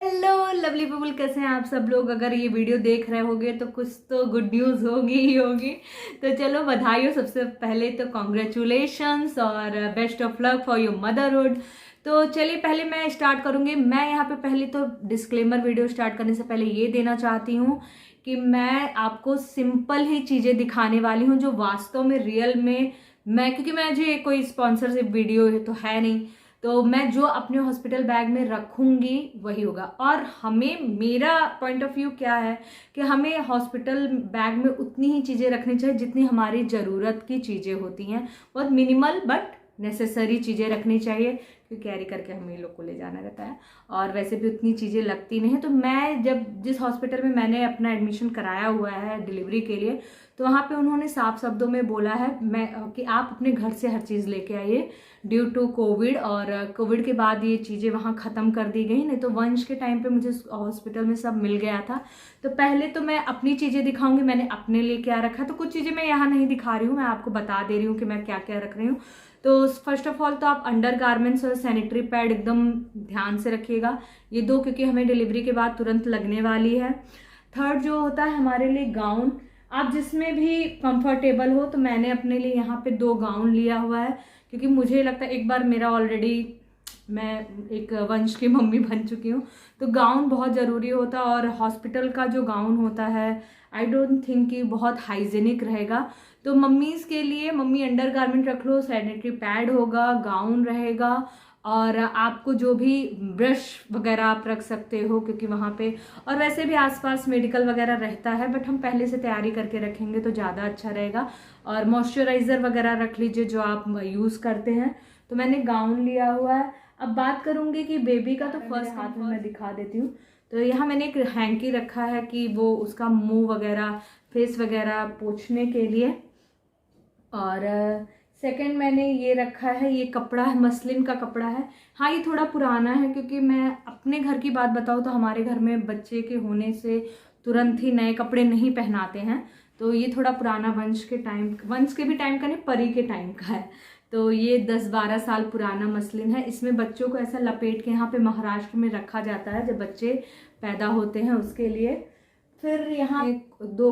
Hello lovely people, कैसे हैं आप सब लोग। अगर ये वीडियो देख रहे होगे तो कुछ तो गुड न्यूज़ होगी ही होगी। तो चलो बधाई हो। सबसे पहले तो कॉन्ग्रेचुलेशंस और best of luck for your motherhood. तो चलिए पहले मैं स्टार्ट करूंगी। मैं यहाँ पे पहले तो डिस्क्लेमर वीडियो स्टार्ट करने से पहले ये देना चाहती हूँ कि मैं आपको सिंपल ही चीज़ें दिखाने वाली हूँ जो वास्तव में रियल में क्योंकि मुझे कोई स्पॉन्सरशिप वीडियो है तो है नहीं, तो मैं जो अपने हॉस्पिटल बैग में रखूंगी वही होगा। और हमें, मेरा पॉइंट ऑफ व्यू क्या है कि हमें हॉस्पिटल बैग में उतनी ही चीज़ें रखनी चाहिए जितनी हमारी ज़रूरत की चीज़ें होती हैं। बहुत मिनिमल बट नेसेसरी चीज़ें रखनी चाहिए, क्योंकि कैरी करके हमें लोग को ले जाना रहता है और वैसे भी उतनी चीज़ें लगती नहीं है। तो मैं जब जिस हॉस्पिटल में मैंने अपना एडमिशन कराया हुआ है डिलीवरी के लिए, तो वहाँ पे उन्होंने साफ शब्दों में बोला है कि आप अपने घर से हर चीज़ लेके आइए ड्यू टू कोविड। और कोविड के बाद ये चीज़ें वहाँ ख़त्म कर दी गई, नहीं तो वंश के टाइम पे मुझे हॉस्पिटल में सब मिल गया था। तो पहले तो मैं अपनी चीज़ें दिखाऊंगी, मैंने अपने लिए क्या रखा। तो कुछ चीज़ें मैं यहाँ नहीं दिखा रही हूँ, मैं आपको बता दे रही हूँ कि मैं क्या क्या रख रही हूँ। तो फर्स्ट ऑफ ऑल तो आप अंडर गारमेंट्स और सैनिटरी पैड एकदम ध्यान से रखिएगा, ये दो, क्योंकि हमें डिलीवरी के बाद तुरंत लगने वाली है। थर्ड जो होता है हमारे लिए गाउन, आप जिसमें भी कंफर्टेबल हो। तो मैंने अपने लिए यहाँ पे 2 गाउन लिया हुआ है, क्योंकि मुझे लगता है एक बार मेरा ऑलरेडी, मैं एक वंश की मम्मी बन चुकी हूँ, तो गाउन बहुत ज़रूरी होता है। और हॉस्पिटल का जो गाउन होता है आई डोंट थिंक कि बहुत हाइजेनिक रहेगा। तो मम्मीज़ के लिए मम्मी अंडर गारमेंट रख लो, सैनिटरी पैड होगा, गाउन रहेगा, और आपको जो भी ब्रश वगैरह आप रख सकते हो, क्योंकि वहाँ पे और वैसे भी आसपास मेडिकल वगैरह रहता है, बट हम पहले से तैयारी करके रखेंगे तो ज़्यादा अच्छा रहेगा। और मॉइस्चराइज़र वगैरह रख लीजिए जो आप यूज़ करते हैं। तो मैंने गाउन लिया हुआ है। अब बात करूँगी कि बेबी का, तो फर्स्ट हाथ में मैं दिखा देती हूँ। तो यहाँ मैंने एक हैंकी रखा है कि वो उसका मुंह वगैरह, फेस वगैरह पोंछने के लिए। और सेकंड मैंने ये रखा है, ये कपड़ा है, मसलिन का कपड़ा है। हाँ ये थोड़ा पुराना है, क्योंकि मैं अपने घर की बात बताऊँ तो हमारे घर में बच्चे के होने से तुरंत ही नए कपड़े नहीं पहनाते हैं। तो ये थोड़ा पुराना वंश के भी टाइम का नहीं, परी के टाइम का है। तो ये 10-12 साल पुराना मसलिन है। इसमें बच्चों को ऐसा लपेट के यहाँ पे महाराष्ट्र में रखा जाता है जब बच्चे पैदा होते हैं, उसके लिए। फिर यहाँ 2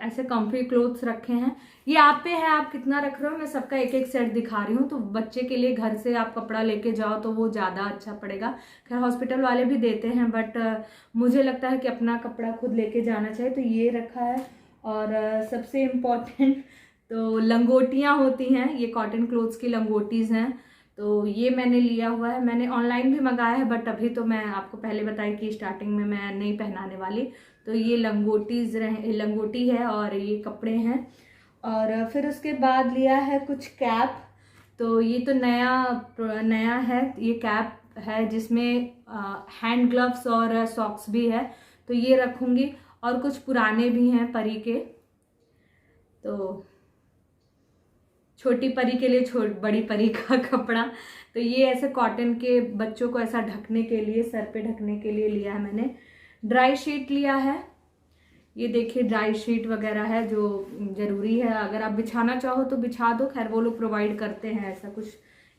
ऐसे कम्फी क्लोथ्स रखे हैं। ये आप पे है आप कितना रख रहे हो, मैं सबका एक एक सेट दिखा रही हूँ। तो बच्चे के लिए घर से आप कपड़ा लेके जाओ तो वो ज़्यादा अच्छा पड़ेगा। खैर हॉस्पिटल वाले भी देते हैं, बट मुझे लगता है कि अपना कपड़ा खुद लेके जाना चाहिए। तो ये रखा है। और सबसे इम्पॉर्टेंट तो लंगोटियाँ होती हैं, ये कॉटन क्लोथ्स की लंगोटीज़ हैं। तो ये मैंने लिया हुआ है, मैंने ऑनलाइन भी मंगाया है, बट अभी तो मैं आपको पहले बताई कि स्टार्टिंग में मैं नहीं पहनाने वाली। तो ये लंगोटी है और ये कपड़े हैं। और फिर उसके बाद लिया है कुछ कैप। तो ये तो नया है, ये कैप है जिसमें हैंड ग्लव्स और सॉक्स भी है, तो ये रखूँगी। और कुछ पुराने भी हैं परी के, तो छोटी परी के लिए बड़ी परी का कपड़ा। तो ये ऐसे कॉटन के बच्चों को ऐसा ढकने के लिए, सर पे ढकने के लिए लिया है मैंने। ड्राई शीट लिया है, ये देखिए ड्राई शीट वगैरह है जो ज़रूरी है। अगर आप बिछाना चाहो तो बिछा दो, खैर वो लोग प्रोवाइड करते हैं, ऐसा कुछ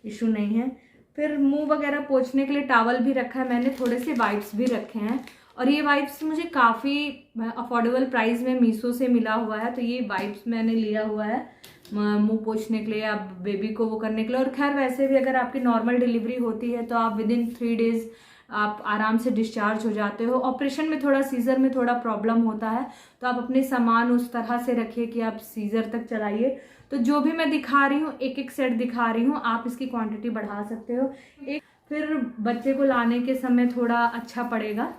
इशू नहीं है। फिर मुंह वगैरह पोंछने के लिए टॉवल भी रखा है मैंने, थोड़े से वाइप्स भी रखे हैं। और ये वाइप्स मुझे काफ़ी अफोर्डेबल प्राइस में मीशो से मिला हुआ है। तो ये वाइप्स मैंने लिया हुआ है मुंह पोंछने के लिए, आप बेबी को वो करने के लिए। और खैर वैसे भी अगर आपकी नॉर्मल डिलीवरी होती है तो आप विदिन 3 डेज़ आप आराम से डिस्चार्ज हो जाते हो। ऑपरेशन में थोड़ा, सीज़र में थोड़ा प्रॉब्लम होता है, तो आप अपने सामान उस तरह से रखिए कि आप सीज़र तक चलाइए। तो जो भी मैं दिखा रही हूँ, एक एक सेट दिखा रही हूँ, आप इसकी क्वांटिटी बढ़ा सकते हो। फिर बच्चे को लाने के समय थोड़ा अच्छा पड़ेगा।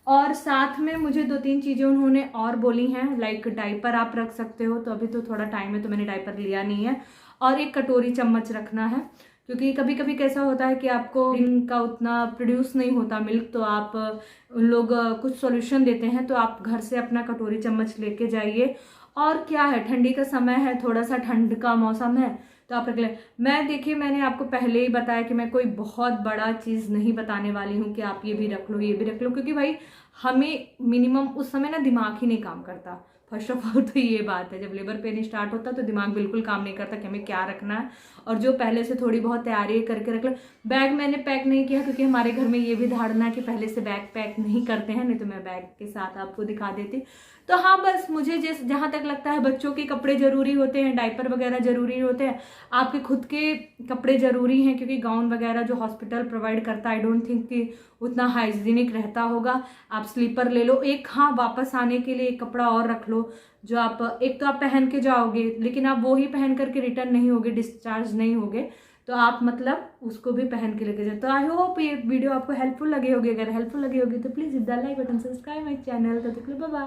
और साथ में मुझे 2-3 चीज़ें उन्होंने और बोली हैं, लाइक डाइपर आप रख सकते हो। तो अभी तो थोड़ा टाइम है तो मैंने डाइपर लिया नहीं है। और एक कटोरी चम्मच रखना है, क्योंकि कभी कभी कैसा होता है कि आपको इनका उतना प्रोड्यूस नहीं होता मिल्क, तो आप उन लोग कुछ सॉल्यूशन देते हैं, तो आप घर से अपना कटोरी चम्मच लेके जाइए। और क्या है, ठंडी का समय है, थोड़ा सा ठंड का मौसम है, तो आप रख लें। देखिए मैंने आपको पहले ही बताया कि मैं कोई बहुत बड़ा चीज़ नहीं बताने वाली हूँ कि आप ये भी रख लो, ये भी रख लो, क्योंकि भाई हमें मिनिमम उस समय ना दिमाग ही नहीं काम करता, फर्स्ट ऑफ ऑल तो ये बात है, जब लेबर पेन स्टार्ट होता है तो दिमाग बिल्कुल काम नहीं करता कि हमें क्या रखना है, और जो पहले से थोड़ी बहुत तैयारी करके रख ले। बैग मैंने पैक नहीं किया क्योंकि हमारे घर में ये भी धारणा है कि पहले से बैग पैक नहीं करते हैं, नहीं तो मैं बैग के साथ आपको दिखा देती। तो हाँ, बस मुझे जहाँ तक लगता है बच्चों के कपड़े जरूरी होते हैं, डायपर वगैरह जरूरी होते हैं, आपके खुद के कपड़े जरूरी हैं, क्योंकि गाउन वगैरह जो हॉस्पिटल प्रोवाइड करता है आई डोंट थिंक कि उतना हाइजीनिक रहता होगा। आप स्लीपर ले लो एक, हाँ वापस आने के लिए एक कपड़ा और रख लो, जो आप एक तो आप पहन के जाओगे लेकिन आप वो ही पहन करके रिटर्न नहीं होगे, डिस्चार्ज नहीं होगे, तो आप मतलब उसको भी पहन के लेके जाओ। तो आई होप ये वीडियो आपको हेल्पफुल लगी होगी, अगर हेल्पफुल लगी होगी तो please hit the like button, subscribe my channel. तो बाय बाय।